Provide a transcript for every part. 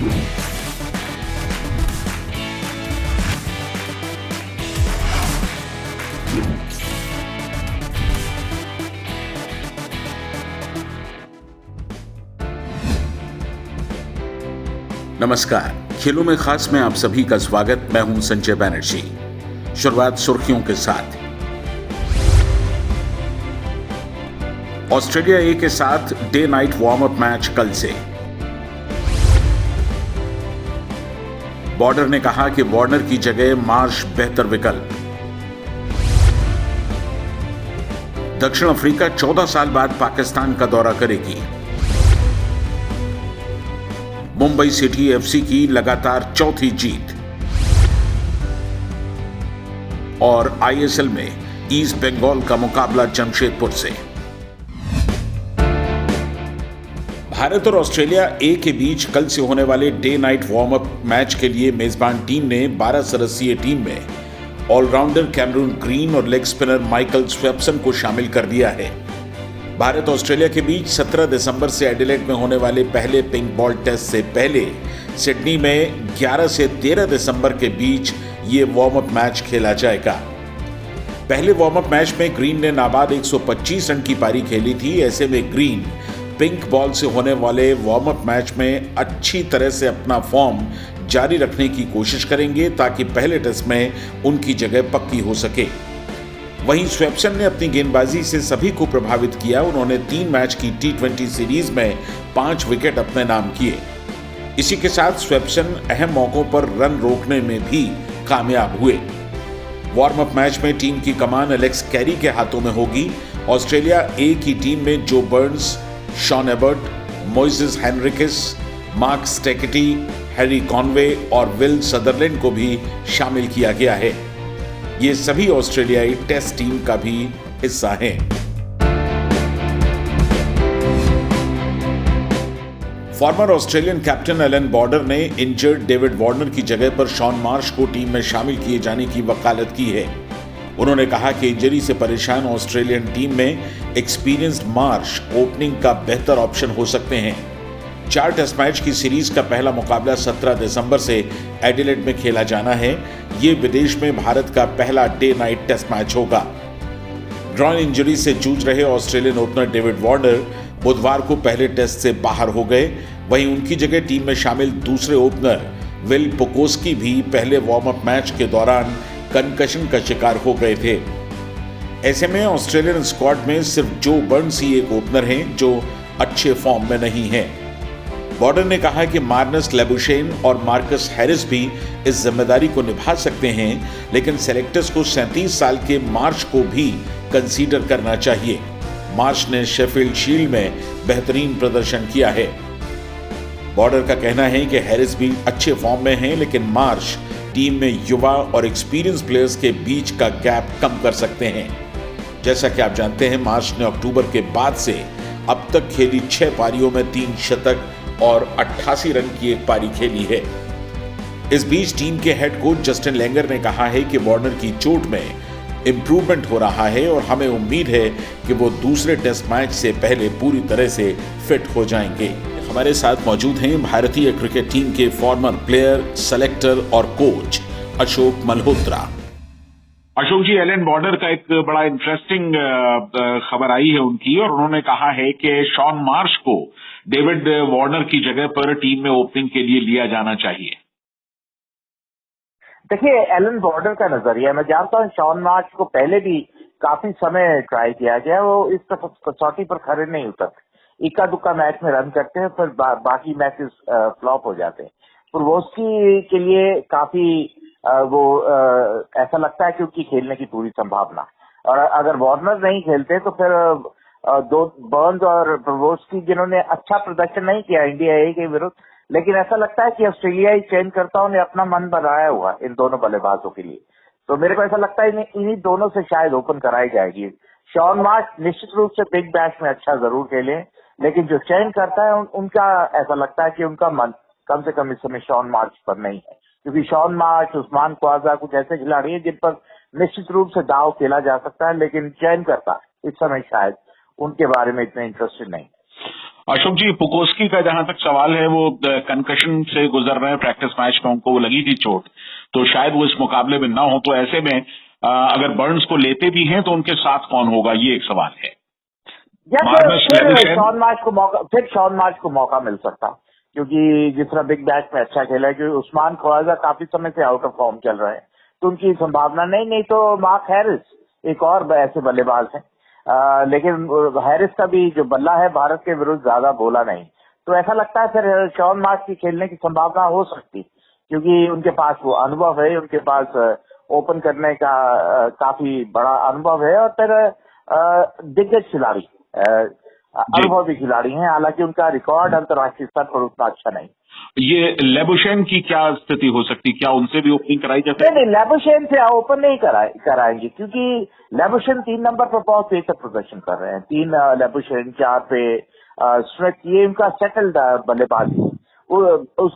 नमस्कार, खेलों में खास में आप सभी का स्वागत। मैं हूं संजय बैनर्जी। शुरुआत सुर्खियों के साथ। ऑस्ट्रेलिया ए के साथ day night warm up match कल से। बॉर्डर ने कहा कि वार्नर की जगह मार्श बेहतर विकल्प। दक्षिण अफ्रीका 14 साल बाद पाकिस्तान का दौरा करेगी। मुंबई सिटी एफसी की लगातार चौथी जीत। और आईएसएल में ईस्ट बंगाल का मुकाबला जमशेदपुर से। भारत और ऑस्ट्रेलिया ए के बीच कल से होने वाले day night warm up match के लिए मेजबान टीम ने 12 सदस्यीय टीम में ऑलराउंडर कैमरून ग्रीन और लेग स्पिनर माइकल स्वेप्सन को शामिल कर दिया है। भारत ऑस्ट्रेलिया के बीच 17 दिसंबर से एडिलेड में होने वाले पहले पिंक बॉल टेस्ट से पहले सिडनी में 11 से 13 दिसंबर के बीच ये वार्म अप मैच खेला जाएगा। पहले वार्म अप मैच में ग्रीन ने नाबाद 125 रन की पारी खेली थी। ऐसे में ग्रीन पिंक बॉल से होने वाले वार्म अप मैच में अच्छी तरह से अपना फॉर्म जारी रखने की कोशिश करेंगे ताकि पहले टेस्ट में उनकी जगह पक्की हो सके। वहीं स्वेप्सन ने अपनी गेंदबाजी से सभी को प्रभावित किया। उन्होंने 3 मैच की T20 सीरीज में 5 विकेट अपने नाम किए। इसी के साथ स्वेप्सन अहम मौकों पर रन रोकने में भी कामयाब हुए। वार्म अप मैच में टीम की कमान एलेक्स कैरी के हाथों में होगी। ऑस्ट्रेलिया ए की टीम में Joe Burns, Sean Abbott, Moises Henriques, Mark Steketee, Harry Conway और विल सदरलैंड को भी शामिल किया गया है। ये सभी ऑस्ट्रेलियाई टेस्ट टीम का भी हिस्सा हैं। Farmer Australian captain Allan Border ने इंजर्ड डेविड वार्नर की जगह पर शॉन मार्श को टीम में शामिल किए जाने की वकालत की है। उन्होंने कहा कि इंजरी से परेशान ऑस्ट्रेलियन टीम में एक्सपीरियंस्ड मार्श ओपनिंग का बेहतर ऑप्शन हो सकते हैं। 4 टेस्ट मैच की सीरीज का पहला मुकाबला 17 दिसंबर से एडिलेड में खेला जाना है। ये विदेश में भारत का पहला डे नाइट टेस्ट मैच होगा। ग्रॉइन इंजरी से जूझ रहे ऑस्ट्रेलियन ओपनर डेविड वार्नर बुधवार को पहले टेस्ट से बाहर हो गए। वहीं उनकी जगह टीम में शामिल दूसरे ओपनर विल पुकोस्की भी पहले वार्म अप मैच के दौरान कंकशन का शिकार हो गए थे। ऐसे में ऑस्ट्रेलियन स्क्वाड में सिर्फ जो बर्न्स ही एक ओपनर हैं जो अच्छे फॉर्म में नहीं है। बॉर्डर ने कहा कि मार्नस लेबुशेन और मार्कस हैरिस भी इस जिम्मेदारी को निभा सकते हैं, लेकिन सेलेक्टर्स को 37 साल के मार्श को भी कंसीडर करना चाहिए। मार्श ने शेफील्ड शील्ड में बेहतरीन प्रदर्शन किया है। बॉर्डर का कहना है कि हैरिस भी अच्छे फॉर्म में हैं, लेकिन मार्श टीम में युवा और एक्सपीरियंस प्लेयर्स के बीच का गैप कम कर सकते हैं। जैसा कि आप जानते हैं, मार्श ने अक्टूबर के बाद से अब तक खेली 6 पारियों में 3 शतक और 88 रन की एक पारी खेली है। इस बीच टीम के हेड कोच जस्टिन लैंगर ने कहा है कि वार्नर की चोट में इंप्रूवमेंट हो रहा है और हमें उम्मीद है कि वो दूसरे टेस्ट मैच से पहले पूरी तरह से फिट हो जाएंगे। हमारे साथ मौजूद हैं भारतीय क्रिकेट टीम के फॉर्मर प्लेयर, सेलेक्टर और कोच अशोक मल्होत्रा। अशोक जी, एलन बॉर्डर का एक बड़ा इंटरेस्टिंग खबर आई है उनकी, और उन्होंने कहा है कि शॉन मार्श को डेविड वार्नर की जगह पर टीम में ओपनिंग के लिए लिया जाना चाहिए। देखिए, एलन बॉर्डर का नजरिया, मैं जानता हूँ शॉन मार्श को पहले भी काफी समय ट्राई किया गया, वो इस कसौटी पर खड़े नहीं उतरते। इक्का दुक्का मैच में रन करते हैं, फिर बाकी मैचेस फ्लॉप हो जाते हैं। पुरवोस्की के लिए काफी ऐसा लगता है कि उनकी खेलने की पूरी संभावना, और अगर वार्नर नहीं खेलते तो फिर दो बर्न्स और पुरवोस्की जिन्होंने अच्छा प्रदर्शन नहीं किया इंडिया ए के विरुद्ध, लेकिन ऐसा लगता है कि ऑस्ट्रेलियाई चयनकर्ताओं ने अपना मन बनाया हुआ इन दोनों बल्लेबाजों के लिए। तो मेरे को ऐसा लगता है इन्हीं दोनों से शायद ओपन कराई जाएगी। शॉन मार्श निश्चित रूप से बिग बैश में अच्छा जरूर खेले, लेकिन जो चयन करता है उनका ऐसा लगता है कि उनका मन कम से कम इस समय शॉन मार्श पर नहीं है, क्योंकि शॉन मार्श, उस्मान ख्वाजा कुछ ऐसे खिलाड़ी हैं जिन पर निश्चित रूप से दाव खेला जा सकता है, लेकिन चयन करता इस समय शायद उनके बारे में इतने इंटरेस्टेड नहीं। अशोक जी, पुकोस्की का जहां तक सवाल है, वो कंकशन से गुजर रहे हैं, प्रैक्टिस मैच में उनको वो लगी थी चोट, तो शायद वो इस मुकाबले में ना हो। तो ऐसे में अगर बर्न्स को लेते भी हैं तो उनके साथ कौन होगा, ये एक सवाल है। फिर शॉन मार्श को मौका मिल सकता, क्योंकि जिस तरह बिग बैश में अच्छा खेला है, क्योंकि उस्मान ख्वाजा काफी समय से आउट ऑफ फॉर्म चल रहे हैं, तो उनकी संभावना नहीं तो मार्क हैरिस एक और ऐसे बल्लेबाज हैं। लेकिन हैरिस का भी जो बल्ला है भारत के विरुद्ध ज्यादा बोला नहीं, तो ऐसा लगता है फिर शॉन मार्श की खेलने की संभावना हो सकती, क्योंकि उनके पास वो अनुभव है, उनके पास ओपन करने का काफी बड़ा अनुभव है, और फिर दिग्गज खिलाड़ी अनुभवी खिलाड़ी हैं। हालांकि उनका रिकॉर्ड अंतर्राष्ट्रीय स्तर पर उतना अच्छा नहीं। ये लेबुशेन की क्या स्थिति हो सकती, क्या उनसे भी ओपनिंग कराई जा सकती? नहीं, लेबुशेन से ओपन नहीं कराएंगे, क्योंकि लेबुशेन 3 नंबर पर बहुत बेहतर प्रदर्शन कर रहे हैं। 3 लेबुशेन, 4 पे स्मिथ, ये उनका सेटल्ड बल्लेबाज है। उस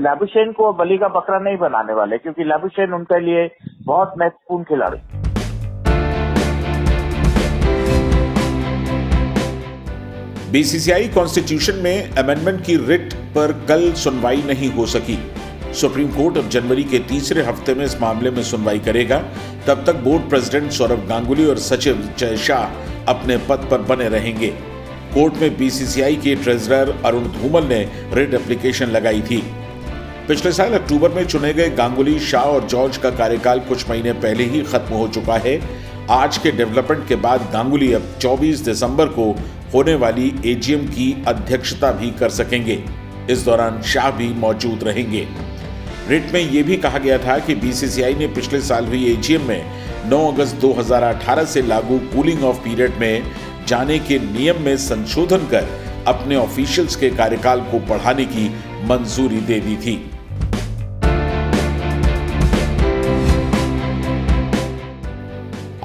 लेबुशेन को बलि का बकरा नहीं बनाने वाले, क्योंकि लेबुशेन उनके लिए बहुत महत्वपूर्ण खिलाड़ी। बीसीसीआई कॉन्स्टिट्यूशन में अमेंडमेंट की रिट पर कल सुनवाई नहीं हो सकी। सुप्रीम कोर्ट अब जनवरी के तीसरे हफ्ते में इस मामले में सुनवाई करेगा। तब तक बोर्ड प्रेसिडेंट सौरभ गांगुली और सचिव जय शाह अपने पद पर बने रहेंगे। कोर्ट में बीसीसीआई के ट्रेजरर अरुण धूमल ने रिट एप्लीकेशन लगाई थी। पिछले साल अक्टूबर में चुने गए गांगुली, शाह और जॉर्ज का कार्यकाल कुछ महीने पहले ही खत्म हो चुका है। आज के डेवलपमेंट के बाद गांगुली अब 24 दिसंबर को होने वाली एजीएम की अध्यक्षता भी कर सकेंगे। इस दौरान शाह भी मौजूद रहेंगे। रिट में यह भी कहा गया था कि बीसीसीआई ने पिछले साल हुई एजीएम में 9 अगस्त 2018 से लागू कूलिंग ऑफ पीरियड में जाने के नियम में संशोधन कर अपने ऑफिशियल्स के कार्यकाल को बढ़ाने की मंजूरी दे दी थी।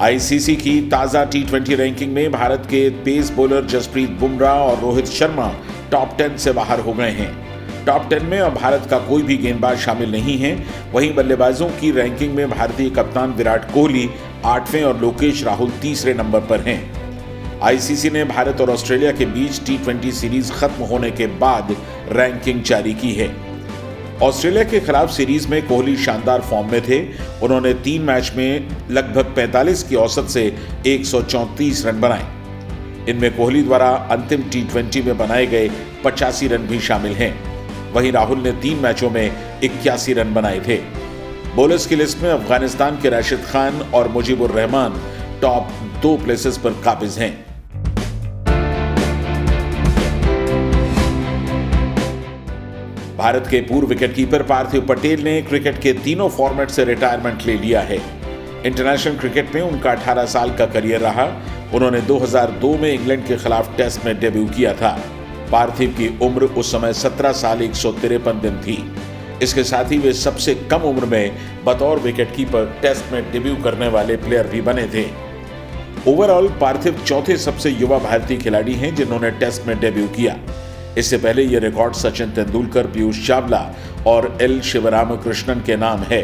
आईसीसी की ताजा टी20 रैंकिंग में भारत के पेस बॉलर जसप्रीत बुमराह और रोहित शर्मा टॉप 10 से बाहर हो गए हैं। टॉप 10 में अब भारत का कोई भी गेंदबाज शामिल नहीं है। वहीं बल्लेबाजों की रैंकिंग में भारतीय कप्तान विराट कोहली 8वें और लोकेश राहुल तीसरे नंबर पर हैं। आईसीसी ने भारत और ऑस्ट्रेलिया के बीच टी20 सीरीज खत्म होने के बाद रैंकिंग जारी की है। ऑस्ट्रेलिया के खिलाफ सीरीज में कोहली शानदार फॉर्म में थे। उन्होंने 3 मैच में लगभग 45 की औसत से 134 रन बनाए। इनमें कोहली द्वारा अंतिम टी20 में बनाए गए 85 रन भी शामिल हैं। वहीं राहुल ने 3 मैचों में 81 रन बनाए थे। बॉलर्स की लिस्ट में अफगानिस्तान के राशिद खान और मुजीबुर रहमान टॉप 2 प्लेसेस पर काबिज हैं। भारत के पूर्व विकेटकीपर पार्थिव पटेल ने क्रिकेट के तीनों फॉर्मेट से रिटायरमेंट ले लिया है। इंटरनेशनल क्रिकेट में उनका 18 साल का करियर रहा। उन्होंने 2002 में इंग्लैंड के खिलाफ टेस्ट में डेब्यू किया था। पार्थिव की उम्र उस समय 17 साल 153 दिन थी। इसके साथ ही वे सबसे कम उम्र में बतौर विकेटकीपर टेस्ट में डेब्यू करने वाले प्लेयर भी बने थे। ओवरऑल पार्थिव चौथे सबसे युवा भारतीय खिलाड़ी हैं जिन्होंने टेस्ट में डेब्यू किया। इससे पहले यह रिकॉर्ड सचिन तेंदुलकर, पीयूष चावला और एल शिवरामकृष्णन के नाम है।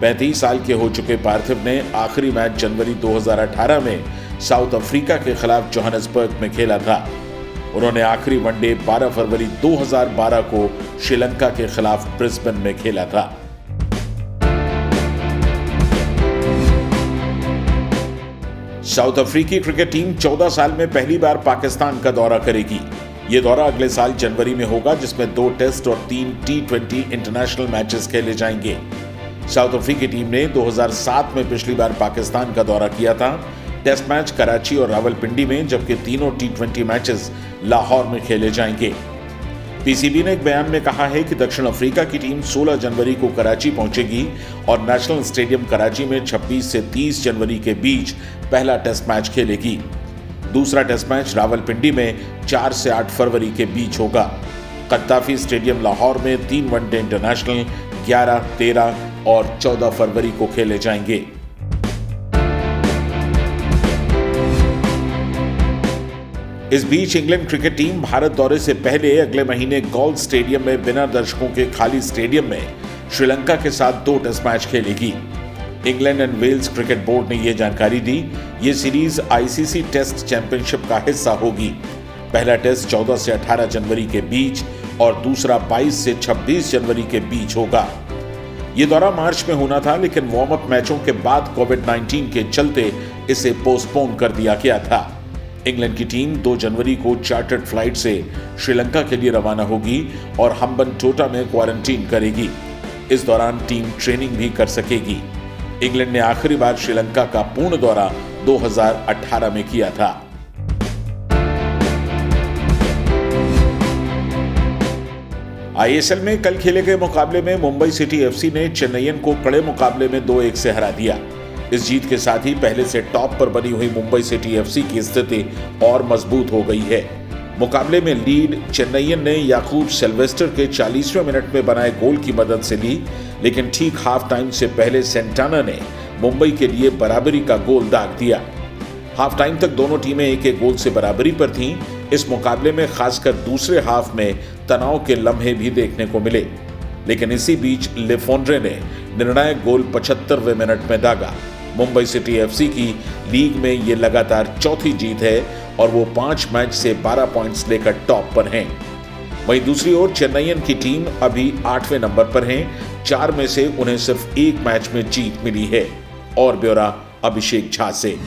35 साल के हो चुके पार्थिव ने आखिरी मैच जनवरी 2018 में साउथ अफ्रीका के खिलाफ जोहानिसबर्ग में खेला था। उन्होंने आखिरी वनडे 12 फरवरी 2012 को श्रीलंका के खिलाफ ब्रिस्बेन में खेला था। साउथ अफ्रीकी क्रिकेट टीम 14 साल में पहली बार पाकिस्तान का दौरा करेगी। यह दौरा अगले साल जनवरी में होगा, जिसमें 2 टेस्ट और 3 टी20 इंटरनेशनल मैचेस खेले जाएंगे। साउथ अफ्रीकी टीम ने 2007 में पिछली बार पाकिस्तान का दौरा किया था। टेस्ट मैच कराची और रावलपिंडी में, जबकि तीनों टी20 मैचेस लाहौर में खेले जाएंगे। पीसीबी ने एक बयान में कहा है कि दक्षिण अफ्रीका की टीम 16 जनवरी को कराची पहुंचेगी और नेशनल स्टेडियम कराची में 26 से 30 जनवरी के बीच पहला टेस्ट मैच खेलेगी। दूसरा टेस्ट मैच रावलपिंडी में 4 से 8 फरवरी के बीच होगा। कत्ताफी स्टेडियम लाहौर में 3 वनडे इंटरनेशनल 11, 13 और 14 फरवरी को खेले जाएंगे। इस बीच इंग्लैंड क्रिकेट टीम भारत दौरे से पहले अगले महीने गोल्ड स्टेडियम में बिना दर्शकों के खाली स्टेडियम में श्रीलंका के साथ 2 टेस्ट मैच खेलेगी। England and Wales Cricket Board ने यह जानकारी दी। ये सीरीज आईसीसी टेस्ट चैंपियनशिप का हिस्सा होगी। पहला टेस्ट 14 से 18 जनवरी के बीच और दूसरा 22 से 26 जनवरी के बीच होगा। ये दौरा मार्च में होना था, लेकिन वार्म अप मैचों के बाद कोविड-19 के चलते इसे पोस्टपोन कर दिया गया था। इंग्लैंड की टीम 2 जनवरी को चार्टर्ड फ्लाइट से श्रीलंका के लिए रवाना होगी और हम्बनटोटा में क्वारंटीन करेगी। इस दौरान टीम ट्रेनिंग भी कर सकेगी। इंग्लैंड ने आखिरी बार श्रीलंका का पूर्ण दौरा 2018 में किया था। आईएसएल में कल खेले गए मुकाबले में मुंबई सिटी एफसी ने चेन्नईयन को कड़े मुकाबले में 2-1 से हरा दिया। इस जीत के साथ ही पहले से टॉप पर बनी हुई मुंबई सिटी एफसी की स्थिति और मजबूत हो गई है। मुकाबले में लीड चेन्नईयन ने याकूब सिल्वेस्टर के 40वें मिनट में बनाए गोल की मदद से ली, लेकिन ठीक हाफ टाइम से पहले सेंटाना ने मुंबई के लिए बराबरी का गोल दाग दिया। हाफ टाइम तक दोनों टीमें एक गोल से बराबरी पर थीं। इस मुकाबले में खासकर दूसरे हाफ में तनाव के लम्हे भी देखने को मिले, लेकिन इसी बीच लेफोंड्रे ने निर्णायक गोल 75वें मिनट में दागा। मुंबई सिटी एफसी की लीग में ये लगातार चौथी जीत है और वो 5 मैच से 12 पॉइंट्स लेकर टॉप पर हैं। वहीं दूसरी ओर चेन्नईयन की टीम अभी 8वें नंबर पर है। 4 में से उन्हें सिर्फ 1 मैच में जीत मिली है। और ब्यौरा अभिषेक झा से।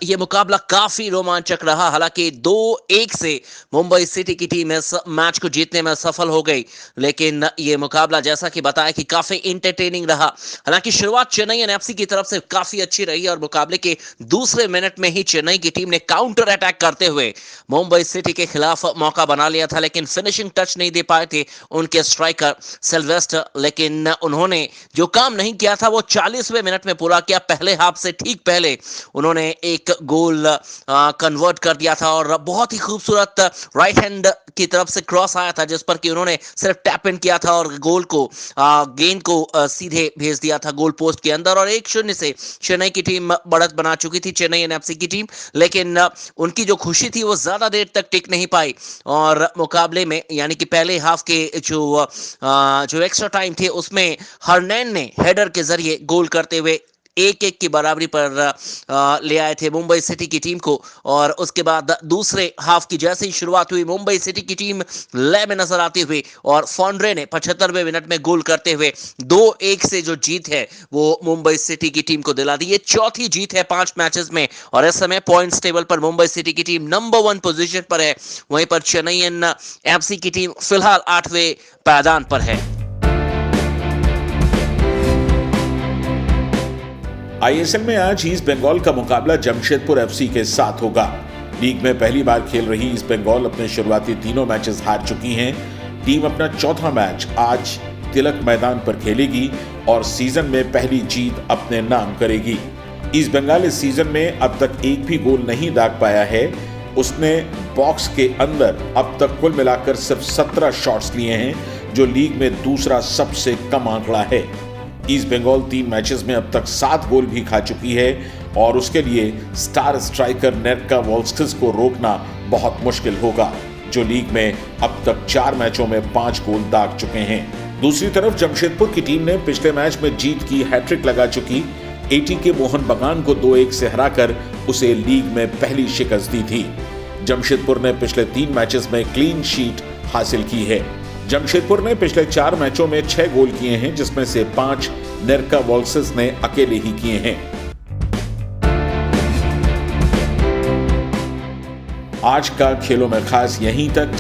ये मुकाबला काफी रोमांचक रहा। हालांकि 2-1 से मुंबई सिटी की टीम इस मैच को जीतने में सफल हो गई, लेकिन ये मुकाबला जैसा कि बताया कि काफी एंटरटेनिंग रहा। हालांकि शुरुआत चेन्नई एफसी की तरफ से काफी अच्छी रही और मुकाबले के दूसरे मिनट में ही चेन्नई की टीम ने काउंटर अटैक करते हुए मुंबई सिटी के खिलाफ मौका बना लिया था, लेकिन फिनिशिंग टच नहीं दे पाए थे उनके स्ट्राइकर सिल्वेस्टर। लेकिन उन्होंने जो काम नहीं किया था वो 40वें मिनट में पूरा किया। पहले हाफ से ठीक पहले उन्होंने एक गोल कन्वर्ट कर दिया था और बहुत ही खूबसूरत राइट हैंड की तरफ से क्रॉस आया था, जिस पर कि उन्होंने सिर्फ टैप इन किया था और गोल को गेंद को सीधे भेज दिया था गोल पोस्ट के अंदर। और 1-0 से चेन्नई की टीम बढ़त बना चुकी थी, चेन्नई एफसी की टीम। लेकिन उनकी जो खुशी थी वो ज्यादा देर तक टिक नहीं पाई और मुकाबले में यानी कि पहले हाफ के जो एक्स्ट्रा टाइम थे उसमें हरनैन ने हेडर के जरिए गोल करते हुए 1-1 की बराबरी पर ले आए थे मुंबई सिटी की टीम को। और उसके बाद दूसरे हाफ की जैसे ही शुरुआत हुई मुंबई सिटी की टीम लय में नजर आती हुई और फॉन्ड्रे ने 75वें मिनट में गोल करते हुए 2-1 से जो जीत है वो मुंबई सिटी की टीम को दिला दी। ये चौथी जीत है 5 मैचेस में और इस समय पॉइंट्स टेबल पर मुंबई सिटी की टीम नंबर 1 पोजीशन पर है। वहीं पर चेन्नई एफसी की टीम फिलहाल 8वें पायदान पर है। आईएसएल में आज ईस्ट बंगाल का मुकाबला जमशेदपुर एफसी के साथ होगा। लीग में पहली बार खेल रही ईस्ट बंगाल अपने शुरुआती तीनों मैचेस हार चुकी हैं। टीम अपना चौथा मैच आज तिलक मैदान पर खेलेगी और सीजन में पहली जीत अपने नाम करेगी। ईस्ट बंगाल इस सीजन में अब तक एक भी गोल नहीं दाग पाया है। उसने बॉक्स के अंदर अब तक कुल मिलाकर सिर्फ 17 शॉट्स लिए हैं, जो लीग में दूसरा सबसे कम आंकड़ा है। ईस्ट बंगाल 3 मैचेस में अब तक 7 गोल भी खा चुकी है और उसके लिए स्टार स्ट्राइकर नेरका वोल्स्किस को रोकना बहुत मुश्किल होगा, जो लीग में अब तक 4 मैचों में 5 गोल दाग चुके हैं। दूसरी तरफ जमशेदपुर की टीम ने पिछले मैच में जीत की हैट्रिक लगा चुकी एटी के मोहन बगान को 2-1 से हराकर उसे लीग में पहली शिकस्त दी थी। जमशेदपुर ने पिछले 3 मैचेस में क्लीन शीट हासिल की है। जमशेदपुर ने पिछले 4 मैचों में 6 गोल किए हैं, जिसमें से 5 नेरका वोल्स्किस ने अकेले ही किए हैं। आज का खेलों में खास यहीं तक।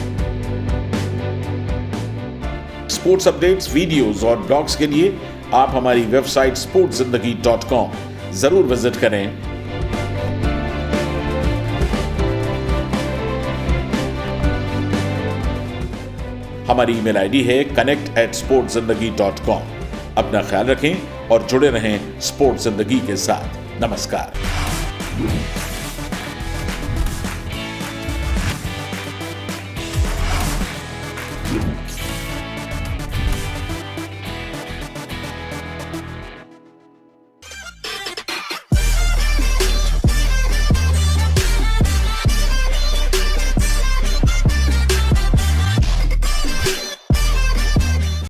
स्पोर्ट्स अपडेट्स, वीडियोस और ब्लॉग्स के लिए आप हमारी वेबसाइट sportszindagi.com जरूर विजिट करें। हमारी ईमेल आईडी है connect@sportszindagi.com। अपना ख्याल रखें और जुड़े रहें स्पोर्ट्स जिंदगी के साथ। नमस्कार।